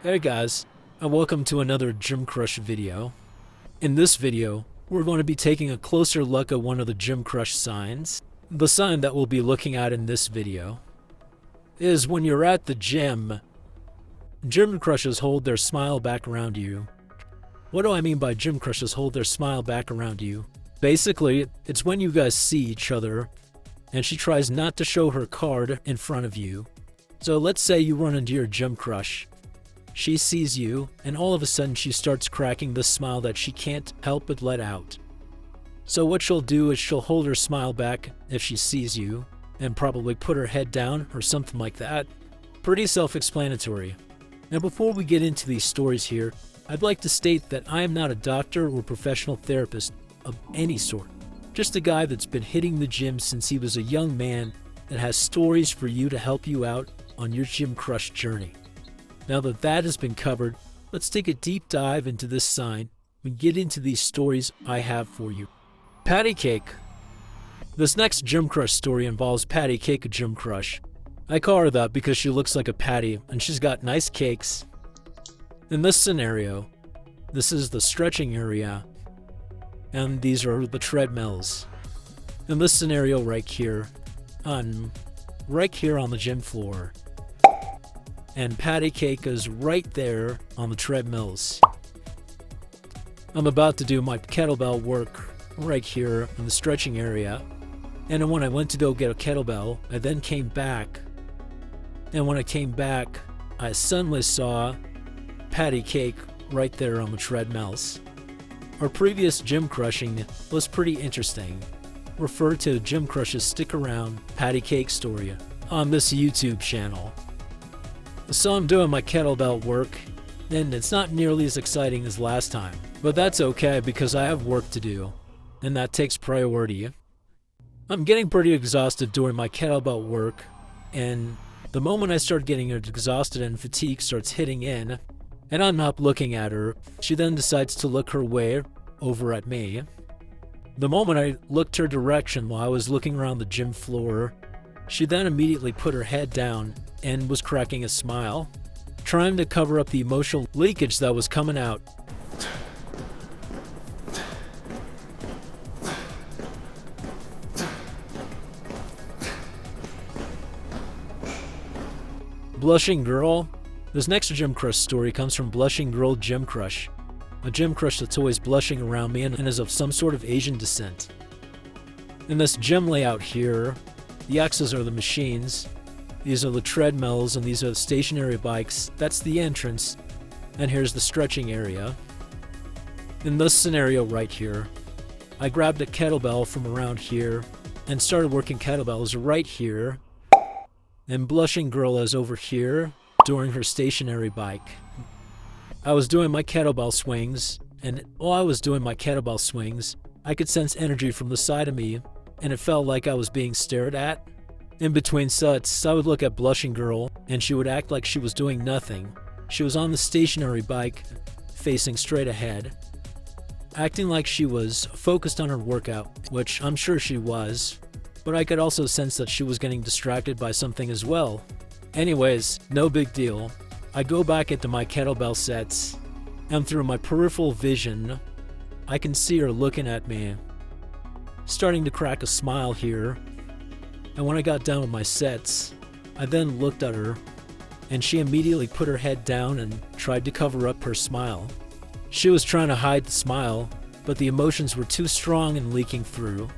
Hey guys, and welcome to another Gym Crush video. In this video, we're going to be taking a closer look at one of the Gym Crush signs. The sign that we'll be looking at in this video is when you're at the gym, Gym Crushes hold their smile back around you. What do I mean by Gym Crushes hold their smile back around you? Basically, it's when you guys see each other and she tries not to show her card in front of you. So let's say you run into your Gym Crush. She sees you, and all of a sudden she starts cracking this smile that she can't help but let out. So what she'll do is she'll hold her smile back if she sees you, and probably put her head down or something like that. Pretty self-explanatory. Now before we get into these stories here, I'd like to state that I am not a doctor or professional therapist of any sort. Just a guy that's been hitting the gym since he was a young man that has stories for you to help you out on your Gym Crush journey. Now that that has been covered, let's take a deep dive into this sign and get into these stories I have for you. Patty Cake. This next Gym Crush story involves Patty Cake, a Gym Crush. I call her that because she looks like a patty and she's got nice cakes. In this scenario, this is the stretching area and these are the treadmills. In this scenario right here on the gym floor. And Patty Cake is right there on the treadmills. I'm about to do my kettlebell work right here in the stretching area. And when I went to go get a kettlebell, I then came back. And when I came back, I suddenly saw Patty Cake right there on the treadmills. Our previous Gym Crushing was pretty interesting. Refer to Gym Crush's Stick Around Patty Cake story on this YouTube channel. So I'm doing my kettlebell work, and it's not nearly as exciting as last time. But that's okay because I have work to do, and that takes priority. I'm getting pretty exhausted doing my kettlebell work, and the moment I start getting exhausted and fatigue starts hitting in, and I'm not looking at her, she then decides to look her way over at me. The moment I looked her direction while I was looking around the gym floor, she then immediately put her head down and was cracking a smile, trying to cover up the emotional leakage that was coming out. Blushing Girl. This next Gym Crush story comes from Blushing Girl Gym Crush, a Gym Crush that's always blushing around me and is of some sort of Asian descent. In this gym layout here, the X's are the machines, these are the treadmills, and these are the stationary bikes. That's the entrance, and here's the stretching area. In this scenario right here, I grabbed a kettlebell from around here and started working kettlebells right here, and Blushing Girl is over here doing her stationary bike. I was doing my kettlebell swings, and while I was doing my kettlebell swings, I could sense energy from the side of me, and it felt like I was being stared at. In between sets, I would look at Blushing Girl, and she would act like she was doing nothing. She was on the stationary bike, facing straight ahead, acting like she was focused on her workout, which I'm sure she was, but I could also sense that she was getting distracted by something as well. Anyways, no big deal. I go back into my kettlebell sets, and through my peripheral vision, I can see her looking at me, starting to crack a smile here. And when I got done with my sets, I then looked at her, and she immediately put her head down and tried to cover up her smile. She was trying to hide the smile, but the emotions were too strong and leaking through.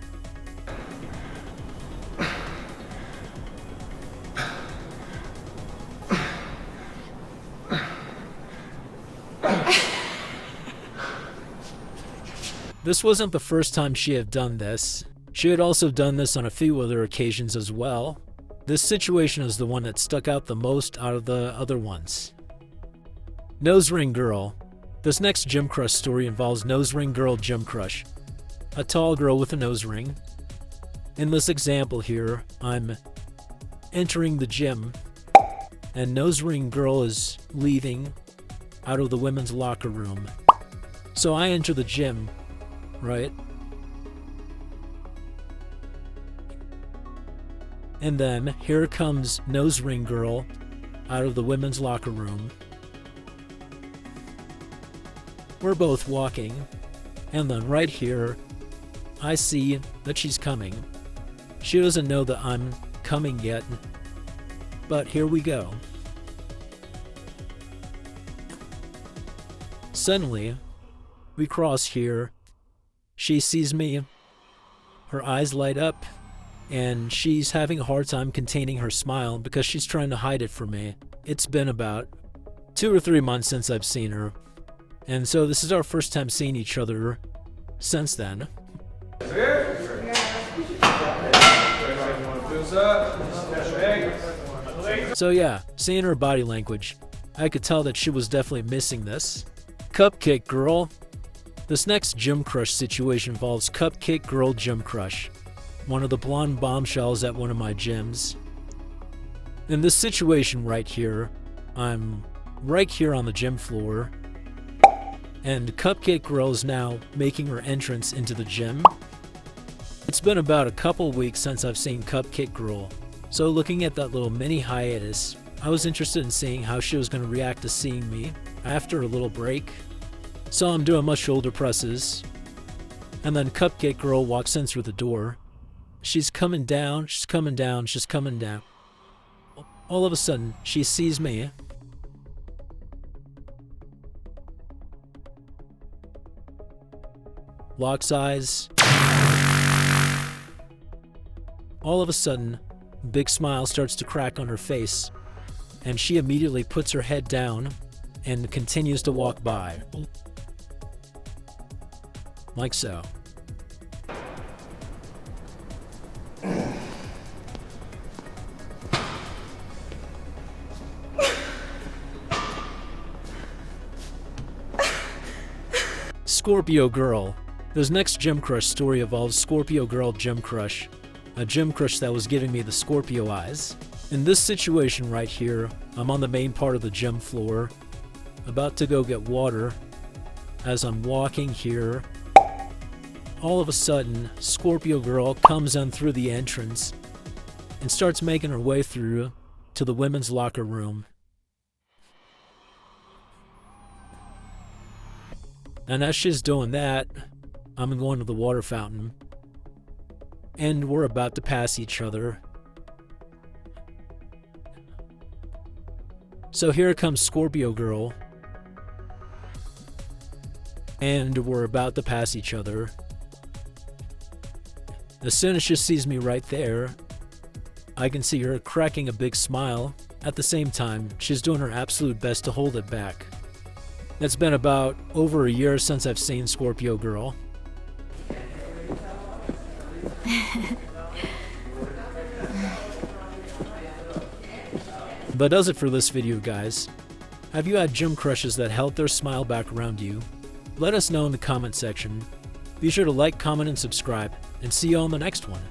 This wasn't the first time she had done this. She had also done this on a few other occasions as well. This situation is the one that stuck out the most out of the other ones. Nose Ring Girl. This next Gym Crush story involves Nose Ring Girl Gym Crush, a tall girl with a nose ring. In this example here, I'm entering the gym, and Nose Ring Girl is leaving out of the women's locker room. So I enter the gym, right? And then here comes Nose Ring Girl out of the women's locker room. We're both walking, and then right here, I see that she's coming. She doesn't know that I'm coming yet, but here we go. Suddenly, we cross here. She sees me. Her eyes light up, and she's having a hard time containing her smile because she's trying to hide it from me. It's been about 2 or 3 months since I've seen her, and so this is our first time seeing each other since then. So yeah, seeing her body language, I could tell that she was definitely missing this. Cupcake Girl. This next gym crush situation involves Cupcake Girl Gym Crush, one of the blonde bombshells at one of my gyms. In this situation right here, I'm right here on the gym floor, and Cupcake Girl is now making her entrance into the gym. It's been about a couple weeks since I've seen Cupcake Girl, so looking at that little mini hiatus, I was interested in seeing how she was going to react to seeing me after a little break. So I'm doing my shoulder presses, and then Cupcake Girl walks in through the door. She's coming down, she's coming down, she's coming down. All of a sudden, she sees me. Locks eyes. All of a sudden, a big smile starts to crack on her face, and she immediately puts her head down and continues to walk by. Like so. Scorpio Girl. This next gym crush story involves Scorpio Girl Gym Crush, a gym crush that was giving me the Scorpio eyes. In this situation right here, I'm on the main part of the gym floor, about to go get water. As I'm walking here, all of a sudden, Scorpio Girl comes in through the entrance and starts making her way through to the women's locker room. And as she's doing that, I'm going to the water fountain, and we're about to pass each other. So here comes Scorpio Girl, and we're about to pass each other. As soon as she sees me right there, I can see her cracking a big smile. At the same time, she's doing her absolute best to hold it back. It's been about over a year since I've seen Scorpio Girl. That does it for this video, guys. Have you had gym crushes that held their smile back around you? Let us know in the comment section. Be sure to like, comment, and subscribe, and see you on the next one.